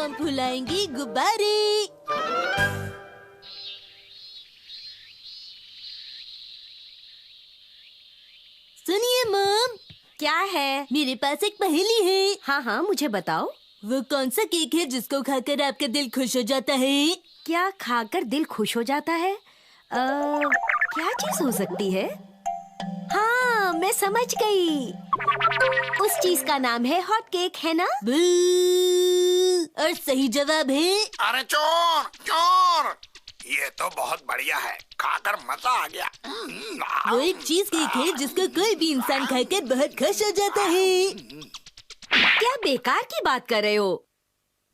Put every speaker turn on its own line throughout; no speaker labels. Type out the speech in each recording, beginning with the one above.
हम फुलाएंगे गुब्बारे। सुनिए मॉम।
क्या है?
मेरे पास एक पहेली है।
हाँ हाँ, मुझे बताओ।
वो कौन सा केक है जिसको खाकर आपका दिल खुश हो जाता है?
क्या खाकर दिल खुश हो जाता है? क्या चीज हो सकती है? हाँ, मैं समझ गई। उस चीज का नाम है हॉट केक, है ना?
और सही जवाब है।
अरे चोर चोर, ये तो बहुत बढ़िया है, खाकर मजा आ गया।
वो एक चीज केक है जिसको कोई भी इंसान खाकर बहुत खुश हो जाता है।
क्या बेकार की बात कर रहे हो?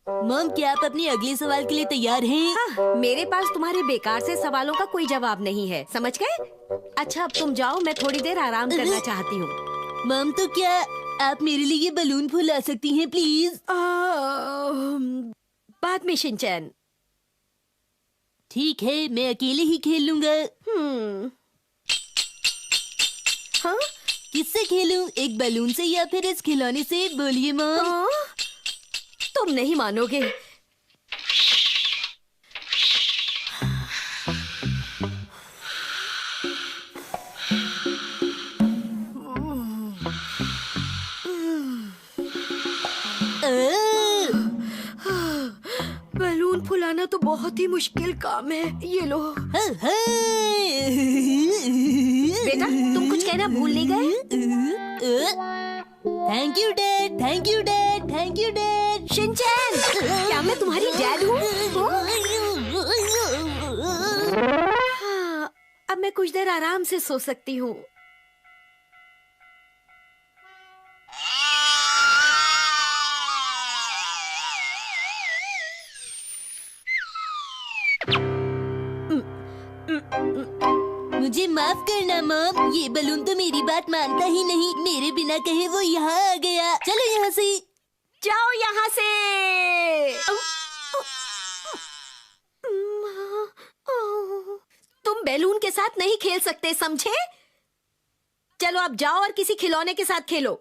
मॉम, क्या आप अपने अगले सवाल के लिए तैयार हैं?
हाँ, मेरे पास तुम्हारे बेकार से सवालों का कोई जवाब नहीं है, समझ गए? अच्छा, अब तुम जाओ, मैं थोड़ी देर आराम करना चाहती हूँ।
मॉम, तो क्या आप मेरे लिए ये बलून फुला सकती हैं प्लीज?
बाद में शिनचैन।
ठीक है, मैं अकेले ही खेल लूंगा।
हाँ?
किससे खेलूं? एक बलून से या फिर इस खिलौने से? बोलिए मॉम।
तुम नहीं मानोगे। बलून फुलाना तो बहुत ही मुश्किल काम है। ये लो। बेटा, तुम कुछ कहना भूल नहीं गए?
Thank you dad, thank you dad, thank you dad.
Shinchan, क्या मैं तुम्हारी डैड हूँ? हाँ, अब मैं कुछ देर आराम से सो सकती हूँ।
मुझे माफ करना मॉम, ये बलून तो मेरी बात मानता ही नहीं। मेरे बिना कहे वो यहाँ आ गया। चलो यहाँ से
जाओ, यहाँ से। तुम बैलून के साथ नहीं खेल सकते, समझे? चलो अब जाओ और किसी खिलौने के साथ खेलो।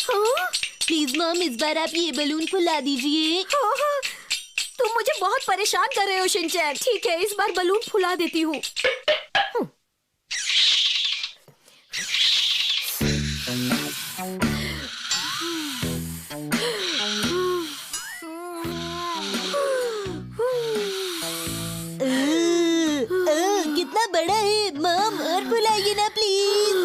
प्लीज मॉम, इस बार आप ये बलून फुला दीजिए।
तुम मुझे बहुत परेशान कर रहे हो शिनचैन। ठीक है, इस बार बलून फुला देती हूँ।
कितना बड़ा है मॉम, और फुलाइए ना प्लीज।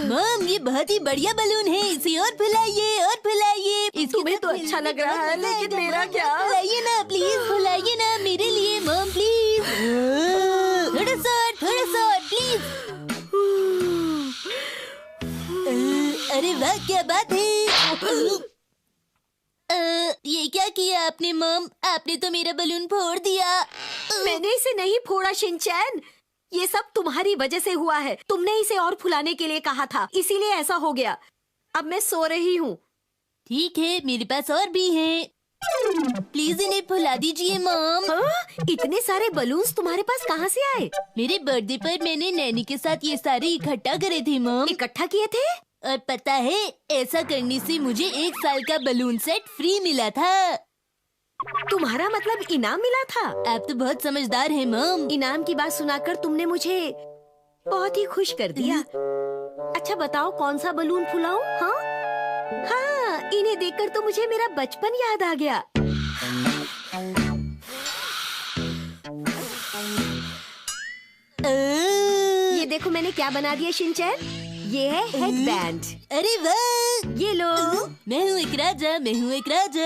मॉम, ये बहुत ही बढ़िया बलून है, इसे और फुलाइए और फुलाइए।
तुम्हें तो अच्छा लग रहा है, लेकिन मेरा क्या?
फुलाइए ना प्लीज, फुलाइए ना मेरे लिए मॉम प्लीज। थोड़ा सा प्लीज। अरे वाह, क्या बात है। ये क्या किया आपने मॉम? आपने तो मेरा बलून फोड़ दिया।
मैंने इसे नहीं फोड़ा शिनचैन, ये सब तुम्हारी वजह से हुआ है। तुमने इसे और फुलाने के लिए कहा था, इसीलिए ऐसा हो गया। अब मैं सो रही हूँ।
ठीक है, मेरे पास और भी हैं। प्लीज इन्हें फुला दीजिए मॉम।
इतने सारे बलून्स तुम्हारे पास कहाँ से आए?
मेरे बर्थडे पर मैंने नैनी के साथ ये सारे इकट्ठा करे थे मॉम।
इकट्ठा किए थे?
और पता है, ऐसा करने से मुझे 1 साल का बलून सेट फ्री मिला था।
तुम्हारा मतलब इनाम मिला था?
आप तो बहुत समझदार हैं मॉम।
इनाम की बात सुनाकर तुमने मुझे बहुत ही खुश कर दिया। अच्छा बताओ, कौन सा बलून फुलाऊं? हाँ, इन्हें देखकर तो मुझे मेरा बचपन याद आ गया। ये देखो मैंने क्या बना दिया शिनचैन। ये है हेडबैंड।
अरे वाह,
ये लो।
मैं हूँ एक राजा, मैं हूँ एक राजा।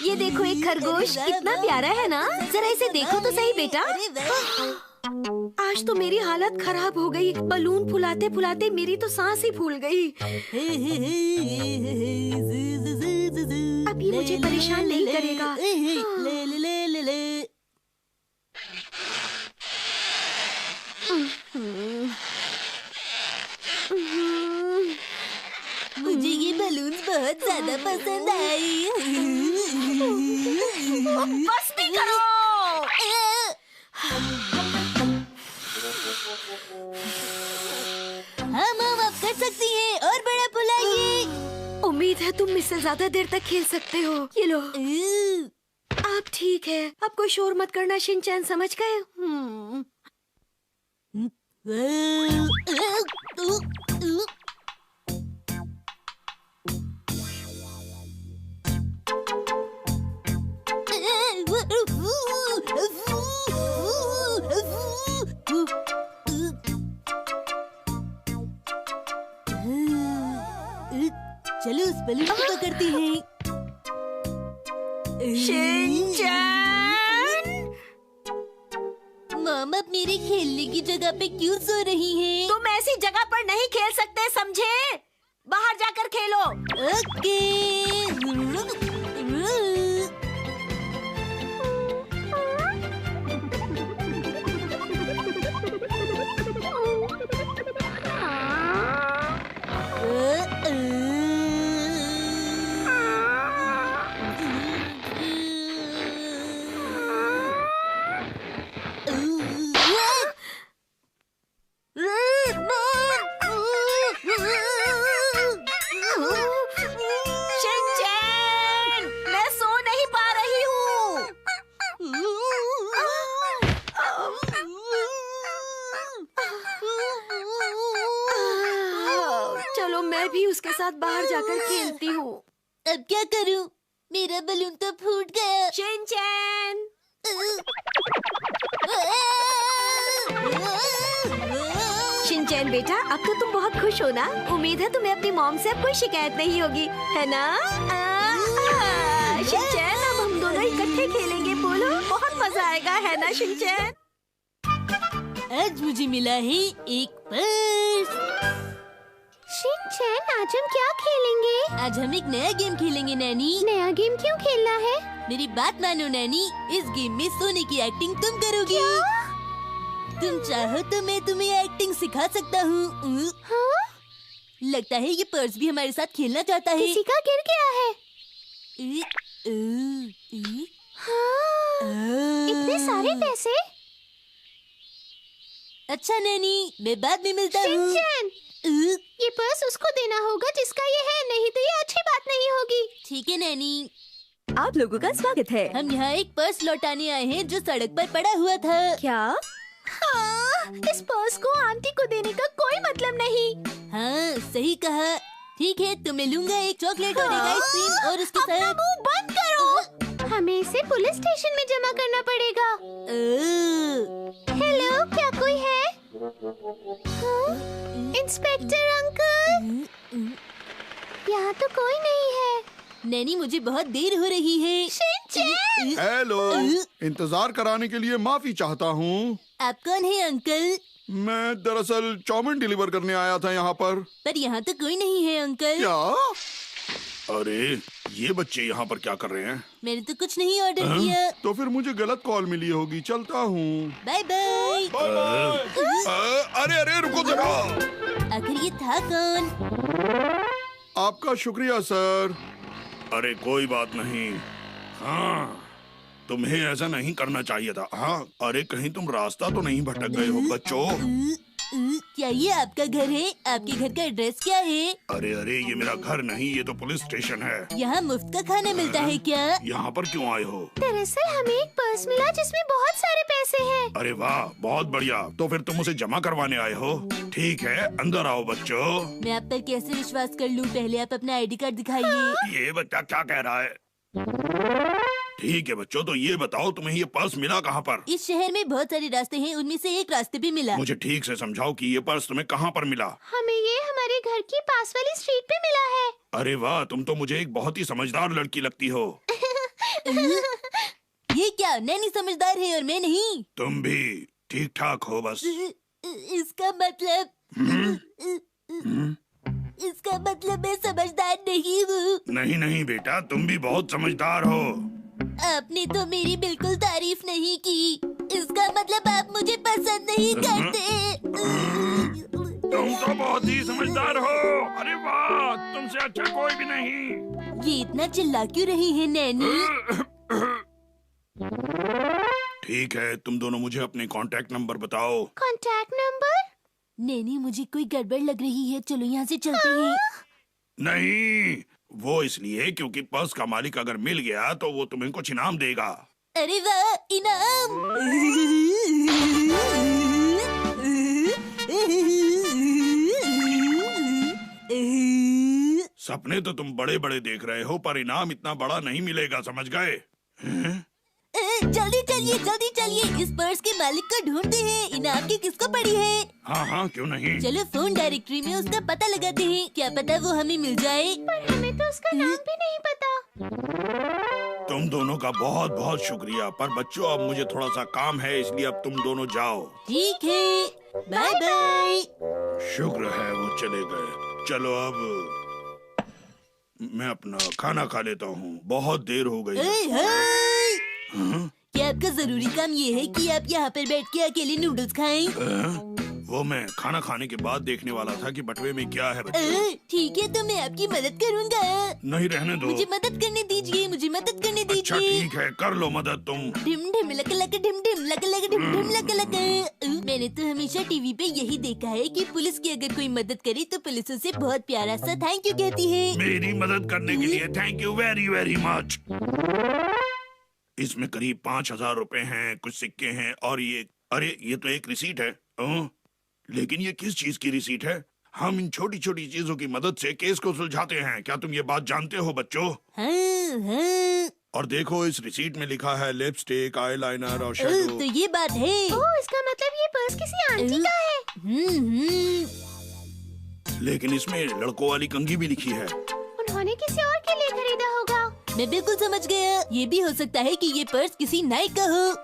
ये देखो एक खरगोश, कितना प्यारा है ना? जरा इसे देखो तो सही बेटा। आज तो मेरी हालत खराब हो गई। बलून फुलाते फुलाते मेरी तो सांस ही फूल गई। अब ये मुझे परेशान नहीं करेगा।
मुझे ये बलून्स बहुत ज्यादा पसंद आई।
बस नहीं करो।
हाँ मॉम, आप कर सकती हैं। और बड़ा फुलाइए।
उम्मीद है तुम मुझसे ज्यादा देर तक खेल सकते हो। ये लो। आप ठीक है। अब कोई शोर मत करना शिनचैन, समझ गए?
चलो उस बलून को पकड़ते हैं।
शिनचैन!
मॉम, अब मेरे खेलने की जगह पे क्यों सो रही हैं?
तुम ऐसी जगह पर नहीं खेल सकते, समझे? बाहर जाकर खेलो।
ओके।
शिनचैन! मैं सो नहीं पा रही हूँ। चलो मैं भी उसके साथ बाहर जाकर खेलती हूँ।
अब क्या करूं? मेरा बलून तो फूट गया।
शिनचैन! शिनचैन बेटा, अब तो तुम बहुत खुश हो ना? उम्मीद है तुम्हें अपनी मॉम से अब कोई शिकायत नहीं होगी, है ना? शिनचैन, अब हम दोनों इकट्ठे खेलेंगे, बोलो। बहुत मजा आएगा, है ना शिनचैन?
आज मुझे मिला है एक पर्स।
शिनचैन, आज हम क्या खेलेंगे?
आज हम एक नया गेम खेलेंगे नैनी।
नया गेम क्यों खेलना है?
मेरी बात मानो नैनी, इस गेम में सोने की एक्टिंग तुम करोगी। तुम चाहो तो मैं तुम्हें एक्टिंग सिखा सकता हूँ।
हाँ?
लगता है ये पर्स भी हमारे साथ खेलना चाहता है।
किसी का गिर गया है। हाँ, इतने सारे पैसे।
अच्छा नैनी, मैं बाद में मिलता हूँ।
शिनचैन, ये पर्स उसको देना होगा जिसका ये है, नहीं तो ये अच्छी बात नहीं होगी।
ठीक है नैनी।
आप लोगों का स्वागत है।
हम यहाँ एक पर्स लौटाने आए हैं जो सड़क पर पड़ा हुआ था।
क्या? हाँ, इस पर्स को आंटी को देने का कोई मतलब नहीं।
हाँ, सही कहा। ठीक है, तो मैं लूंगा एक चॉकलेट और एक आइसक्रीम और उसके
अपना
साथ।
मुंह बंद करो। हमें इसे पुलिस स्टेशन में जमा करना पड़ेगा। हेलो, क्या कोई है? हाँ? इंस्पेक्टर अंकल, यहाँ तो कोई नहीं है।
नैनी, मुझे बहुत देर हो रही है।
शिनचैन!
हेलो, इंतजार कराने के लिए माफी चाहता हूँ।
आप कौन है अंकल?
मैं दरअसल चाउमीन डिलीवर करने आया था यहाँ पर
यहाँ तो कोई नहीं है अंकल।
क्या? अरे, ये बच्चे यहाँ पर क्या कर रहे हैं?
मैंने तो कुछ नहीं ऑर्डर किया।
तो फिर मुझे गलत कॉल मिली होगी, चलता हूँ।
Bye bye.
अरे अरे, रुको जरा।
आखिर ये था कौन?
आपका शुक्रिया सर। अरे कोई बात नहीं। हाँ, तुम्हें ऐसा नहीं करना चाहिए था। हाँ, अरे कहीं तुम रास्ता तो नहीं भटक गए हो बच्चों?
क्या ये आपका घर है? आपके घर का एड्रेस क्या है?
अरे अरे, ये मेरा घर नहीं, ये तो पुलिस स्टेशन है।
यहाँ मुफ्त का खाना मिलता है क्या?
यहाँ पर क्यों आए हो?
दरअसल हमें एक पर्स मिला जिसमें बहुत सारे पैसे हैं।
अरे वाह, बहुत बढ़िया। तो फिर तुम उसे जमा करवाने आए हो? ठीक है, अंदर आओ बच्चों।
मैं आप पर कैसे विश्वास कर लूँ? पहले आप अपना आईडी कार्ड दिखाइए।
ये बच्चा क्या कह रहा है? ठीक है बच्चों, तो ये बताओ तुम्हें ये पर्स मिला कहाँ पर?
इस शहर में बहुत सारे रास्ते हैं, उनमें से एक रास्ते पे मिला।
मुझे ठीक से समझाओ कि ये पर्स तुम्हें कहाँ पर मिला?
हमें ये हमारे घर की पास वाली स्ट्रीट पे मिला है।
अरे वाह, तुम तो मुझे एक बहुत ही समझदार लड़की लगती हो।
ये क्या, नैनी समझदार है और मैं नहीं?
तुम भी ठीक ठाक हो बस।
इसका मतलब मैं समझदार नहीं हूँ।
नहीं नहीं बेटा, तुम भी बहुत समझदार हो।
आपने तो मेरी बिल्कुल तारीफ नहीं की। इसका मतलब आप मुझे पसंद नहीं करते।
तुम तो बहुत ही समझदार हो। अरे वाह, तुमसे अच्छा कोई भी नहीं।
ये इतना चिल्ला क्यों रही है नैनी?
ठीक है, तुम दोनों मुझे अपने कांटेक्ट नंबर बताओ।
Contact number?
नैनी मुझे कोई गड़बड़ लग रही है, चलो यहाँ से चलते हैं।
नहीं, वो इसलिए क्योंकि पर्स का मालिक अगर मिल गया तो वो तुम्हें कुछ इनाम देगा।
अरे वाह, इनाम!
सपने तो तुम बड़े बड़े देख रहे हो, पर इनाम इतना बड़ा नहीं मिलेगा, समझ गए?
जल्दी चलिए, जल्दी चलिए, इस पर्स के मालिक को ढूंढते हैं। इनाम की किसको पड़ी है?
हाँ हाँ, क्यों नहीं।
चलो फोन डायरेक्टरी में उसका पता लगाते हैं, क्या पता वो हमें मिल जाए।
पर हमें तो उसका नाम भी नहीं पता।
तुम दोनों का बहुत बहुत शुक्रिया, पर बच्चों अब मुझे थोड़ा सा काम है, इसलिए अब तुम दोनों जाओ।
ठीक है, बाय बाय।
शुक्र है वो चले गए। चलो अब मैं अपना खाना खा लेता हूँ, बहुत देर हो गई है।
हाय!
हाँ?
क्या आपका जरूरी काम ये है कि आप यहाँ पर बैठ के अकेले नूडल्स खाएं?
वो मैं खाना खाने के बाद देखने वाला था कि बटवे में क्या है बच्चों।
ठीक है, तो मैं आपकी मदद करूँगा।
नहीं, रहने दो।
मुझे मदद करने दीजिए, मुझे मदद करने
अच्छा
दीजिए।
ठीक है, कर लो मदद तुम।
ढिम ढिम लक लक ढिम ढिम लक लक ढिम ढिम लक लक। मैंने तो हमेशा टीवी पे यही देखा है कि पुलिस की अगर कोई मदद करे तो पुलिस उसे बहुत प्यारा सा थैंक यू कहती है।
मेरी मदद करने के लिए thank you very very much. इसमें करीब 5,000 रुपए हैं, कुछ सिक्के हैं और ये, अरे ये तो एक रिसीट है। लेकिन ये किस चीज की रिसीट है? हम इन छोटी छोटी चीजों की मदद से केस को सुलझाते हैं, क्या तुम ये बात जानते हो बच्चों?
हाँ, हाँ।
और देखो इस रिसीट में लिखा है लिपस्टिक, आईलाइनर और
तो
शैडो।
ये बात है।
ओह, इसका मतलब ये पर्स किसी आंटी का है।
लेकिन इसमें लड़कों वाली कंघी भी लिखी है।
उन्होंने किसी और के लिए खरीदा होगा।
मैं बिल्कुल समझ गया, ये भी हो सकता है कि ये पर्स किसी नाई का हो।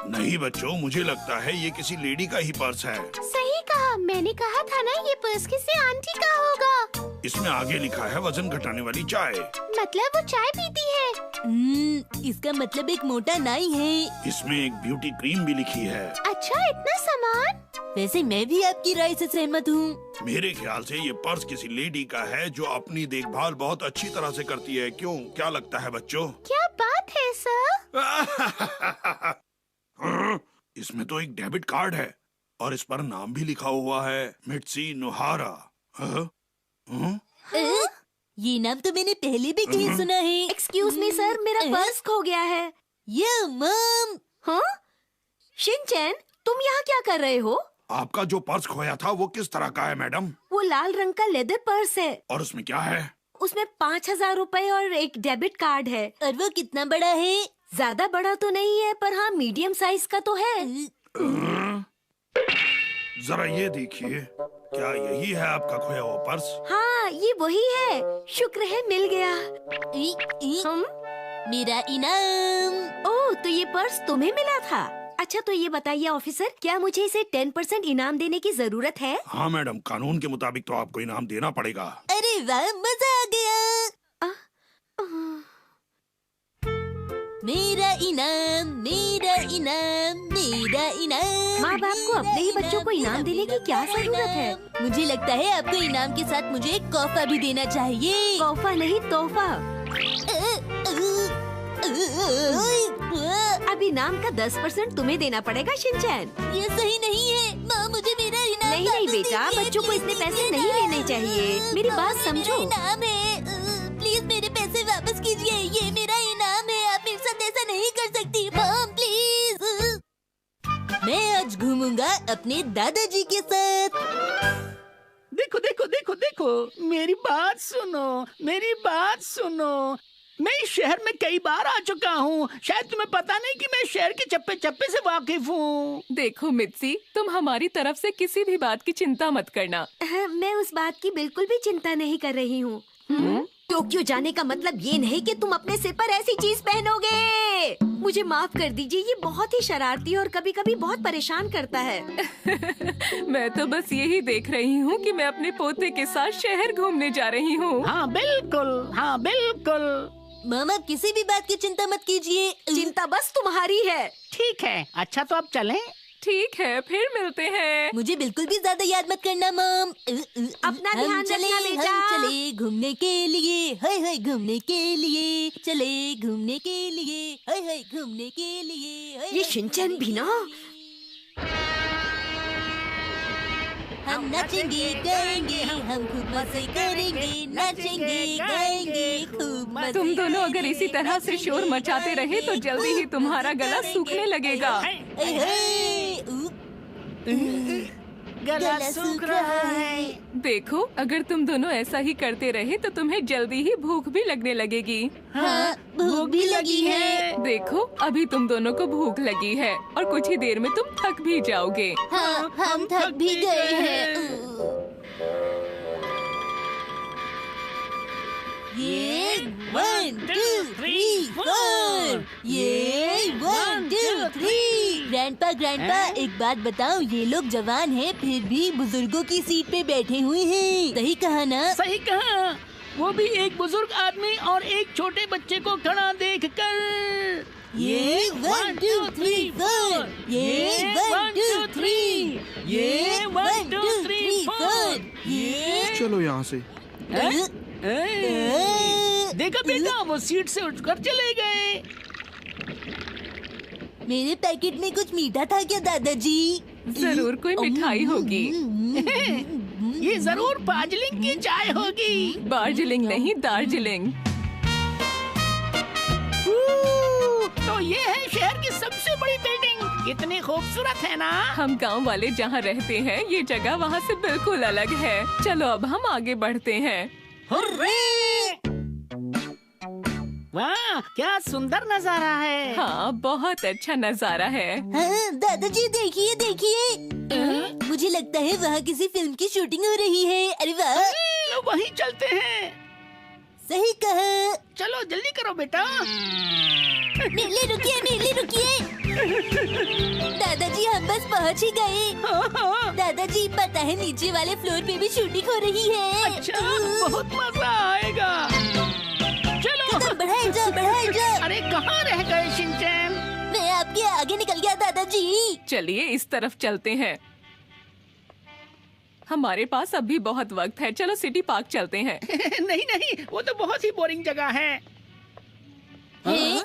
नहीं बच्चों, मुझे लगता है ये किसी लेडी का ही पर्स है।
सही कहा, मैंने कहा था ना ये पर्स किसी आंटी का होगा।
इसमें आगे लिखा है वजन घटाने वाली चाय।
मतलब वो चाय पीती है।
इसका मतलब एक मोटा नाई है।
इसमें एक ब्यूटी क्रीम भी लिखी है।
अच्छा, इतना सामान।
वैसे मैं भी आपकी राय से सहमत हूँ।
मेरे ख्याल से ये पर्स किसी लेडी का है जो अपनी देखभाल बहुत अच्छी तरह से करती है। क्यों, क्या लगता है बच्चों?
क्या बात है सर?
इसमें तो एक डेबिट कार्ड है और इस पर नाम भी लिखा हुआ है, मित्सी नोहारा।
ये नाम तो मैंने पहले भी कहीं सुना है।
एक्सक्यूज मी सर, मेरा पर्स खो गया है।
ये मम।
हाँ? शिनचैन, तुम यहाँ क्या कर रहे हो?
आपका जो पर्स खोया था वो किस तरह का है मैडम?
वो लाल रंग का लेदर पर्स है।
और उसमें क्या है?
उसमें 5,000 रुपए और एक डेबिट कार्ड है।
और वो कितना बड़ा है?
ज्यादा बड़ा तो नहीं है, पर हाँ मीडियम साइज का तो है।
जरा ये देखिए, क्या यही है आपका खोया हुआ पर्स?
हाँ, ये वही है। शुक्र है मिल गया। हम?
मेरा इनाम।
ओह, तो ये पर्स तुम्हें मिला था? अच्छा, तो ये बताइए ऑफिसर, क्या मुझे इसे 10% इनाम देने की जरूरत है?
हाँ मैडम, कानून के मुताबिक तो आपको इनाम देना पड़ेगा।
अरे वाह, मजा आ गया। मेरा इनाम, मेरा इनाम, मेरा इनाम।
माँ बाप को अपने ही बच्चों को इनाम देने की क्या जरूरत है?
मुझे लगता है आपको इनाम के साथ मुझे एक तोहफा भी देना चाहिए।
तोहफा नहीं, तोहफा। अब इनाम का 10% तुम्हें देना पड़ेगा शिनचैन।
ये सही नहीं है माँ, मुझे मेरा इनाम
नहीं नहीं बेटा, बच्चों को इतने पैसे नहीं लेने चाहिए। मेरी बात समझो।
इनाम है, प्लीज मेरे पैसे वापस कीजिए। ये मेरा इनाम है, आप मेरे साथ ऐसा नहीं कर सकती मॉम, प्लीज। मैं आज घूमूंगा अपने दादाजी के साथ।
देखो देखो देखो देखो, मेरी बात सुनो, मेरी बात सुनो। मैं इस शहर में कई बार आ चुका हूँ। शायद तुम्हें पता नहीं कि मैं शहर के चप्पे चप्पे से वाकिफ हूँ।
देखो मित्सी, तुम हमारी तरफ से किसी भी बात की चिंता मत करना।
मैं उस बात की बिल्कुल भी चिंता नहीं कर रही हूँ। टोक्यो जाने का मतलब ये नहीं कि तुम अपने सिर पर ऐसी चीज पहनोगे। मुझे माफ कर दीजिए, ये बहुत ही शरारती और कभी कभी बहुत परेशान करता है।
मैं तो बस यही देख रही हूँ कि मैं अपने पोते के साथ शहर घूमने जा रही हूँ।
हाँ बिल्कुल, हाँ बिल्कुल।
मामा, किसी भी बात की चिंता मत कीजिए।
चिंता बस तुम्हारी है।
ठीक है, अच्छा तो अब चलें।
ठीक है, फिर मिलते हैं।
मुझे बिल्कुल भी ज्यादा याद मत करना मॉम।
अपना ध्यान रखना बेटा।
हम चले घूमने के लिए, हाय हाय घूमने के लिए, चले घूमने के लिए, हाय हाय घूमने के लिए। हाय
ये
हाय
शिनचैन भी ना।
हम नाचेंगे गाएंगे, हम खूब मजे करेंगे, नाचेंगे गाएंगे, खूब मजे
तुम दोनों अगर इसी तरह से शोर मचाते रहे तो जल्दी ही तुम्हारा गला सूखने लगेगा।
हाय हाय,
गला सूख रहा है।
देखो, अगर तुम दोनों ऐसा ही करते रहे तो तुम्हें जल्दी ही भूख भी लगने लगेगी।
हाँ, भूख भी लगी है।
देखो, अभी तुम दोनों को भूख लगी है और कुछ ही देर में तुम थक भी जाओगे।
हाँ, हम थक भी गए हैं। ये 1 2 3 4, ये 1 2 3। ग्रैंडपा एक बात बताओ, ये लोग जवान हैं फिर भी बुजुर्गों की सीट पे बैठे हुए हैं। सही कहा ना?
सही कहा, वो भी एक बुजुर्ग आदमी और एक छोटे बच्चे को खड़ा देखकर।
ये 1 2 3 4, ये 1 2 3, ये 1 2 3 4, ये।
चलो यहाँ से।
देखा बेटा, वो सीट से उठकर चले गए।
मेरे पैकेट में कुछ मीठा था क्या दादाजी?
जरूर कोई मिठाई होगी।
ये जरूर दार्जिलिंग की चाय होगी।
दार्जिलिंग नहीं, दार्जिलिंग।
तो ये है शहर की सबसे बड़ी बिल्डिंग। कितनी खूबसूरत है ना?
हम गांव वाले जहाँ रहते हैं, ये जगह वहाँ से बिल्कुल अलग है। चलो अब हम आगे बढ़ते हैं।
वाह, क्या सुंदर नजारा है।
हाँ, बहुत अच्छा नजारा है।
हाँ, दादाजी देखिए देखिए, मुझे लगता है वहाँ किसी फिल्म की शूटिंग हो रही है। अरे वाह,
लो वहीं चलते हैं।
सही कहा।
चलो जल्दी करो बेटा।
मेले रुकिए। दादाजी हम बस पहुँच ही गए। दादाजी पता है नीचे वाले फ्लोर पे भी शूटिंग हो रही है।
अच्छा, बहुत मजा आएगा। चलो
बढ़ाए जाओ।
अरे कहाँ रह गए शिनचैन?
मैं आपके आगे निकल गया दादाजी।
चलिए इस तरफ चलते हैं। हमारे पास अभी बहुत वक्त है। चलो सिटी पार्क चलते हैं।
नहीं, वो तो बहुत ही बोरिंग जगह है।
हैं?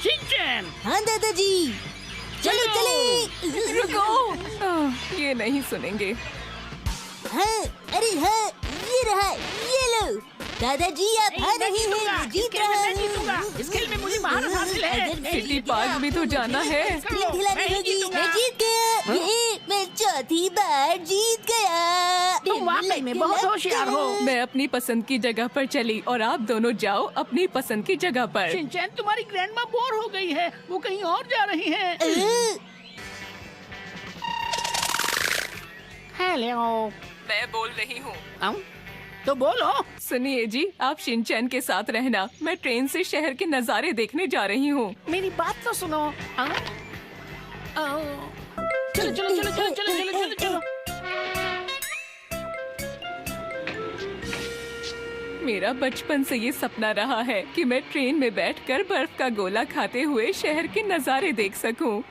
शिनचैन,
हाँ दादाजी, चले।
रुको, ये नहीं सुनेंगे।
हाँ, अरे हाँ, ये रहा, ये लो। दादाजी आप हार रहे हैं, मैं जीत रहा हूँ।
इस खेल में मुझे महारत हासिल है।
सिटी पार्क भी तो जाना है।
स्क्रीन खिलानी होगी। मैं जीत गया। ये मैं चौथी बार जीत गया।
तुम वाकई में बहुत होशियार हो।
मैं अपनी पसंद की जगह पर चली और आप दोनों जाओ अपनी पसंद की जगह पर।
शिनचैन, तुम्हारी ग्रैंडमा बोर हो गई है, वो कहीं और जा रही है। हेलो,
मैं बोल रही हूँ।
तो बोलो।
सुनिए जी, आप शिनचैन के साथ रहना। मैं ट्रेन से शहर के नज़ारे देखने जा रही हूँ।
मेरी बात तो सुनो। चलो।
मेरा बचपन से ये सपना रहा है कि मैं ट्रेन में बैठकर बर्फ का गोला खाते हुए शहर के नज़ारे देख सकूं।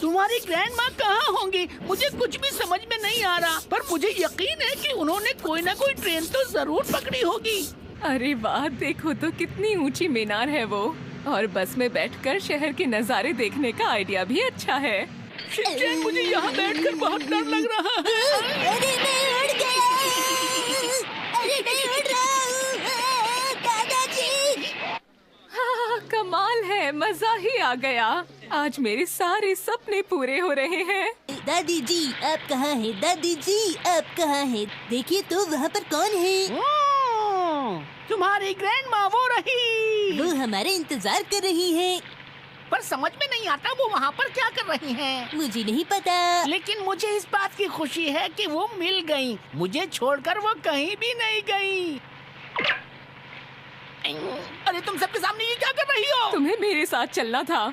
तुम्हारी ग्रैंडमा कहाँ होंगी? मुझे कुछ भी समझ में नहीं आ रहा, पर मुझे यकीन है कि उन्होंने कोई ना कोई ट्रेन तो जरूर पकड़ी होगी।
अरे वाह, देखो तो कितनी ऊंची मीनार है वो। और बस में बैठकर शहर के नज़ारे देखने का आइडिया भी अच्छा है।
शिनचैन, मुझे यहाँ बैठकर बहुत डर लग रहा है।
अरे मैं उड़ गया। अरे मैं उड़ रहा हूँ। दादाजी,
हाँ, कमाल है, मजा ही आ गया। आज मेरे सारे सपने पूरे हो रहे हैं।
दादी जी आप कहाँ हैं? दादी जी आप कहाँ हैं? देखिए तो वहाँ पर कौन है?
तुम्हारी ग्रैंडमा वो रही।
वो हमारे इंतजार कर रही है।
पर समझ में नहीं आता वो वहाँ पर क्या कर रही हैं।
मुझे नहीं पता।
लेकिन मुझे इस बात की खुशी है कि वो मिल गई। मुझे छोड़कर वो कहीं भी नहीं गई। अरे तुम सबके सामने ये क्या कर रही हो?
तुम्हें मेरे साथ चलना था।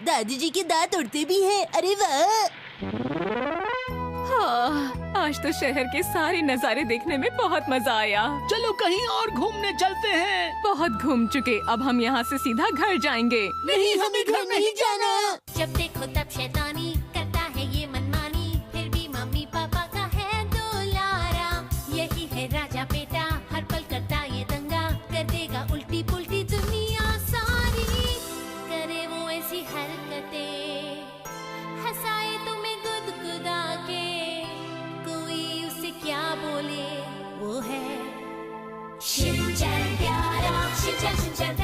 दादी जी के दांत उड़ते भी हैं। अरे वाह।
हाँ, आज तो शहर के सारे नज़ारे देखने में बहुत मजा आया।
चलो कहीं और घूमने चलते हैं।
बहुत घूम चुके, अब हम यहाँ से सीधा घर जाएंगे।
नहीं, हमें घर नहीं जाना।
जब देखो तब शैतानी करता है ये मनमानी, फिर भी मम्मी पापा का है दुलारा। यही है राजा बेटा, हर पल करता ये दंगा, कर देगा उल्टी पुल्टी दुनिया सारी। करे वो ऐसी हरकतें, हंसाए तुम्हें गुदगुदा के, कोई उसे क्या बोले, वो है शिनचैन प्यारा, शिनचैन शिनचैन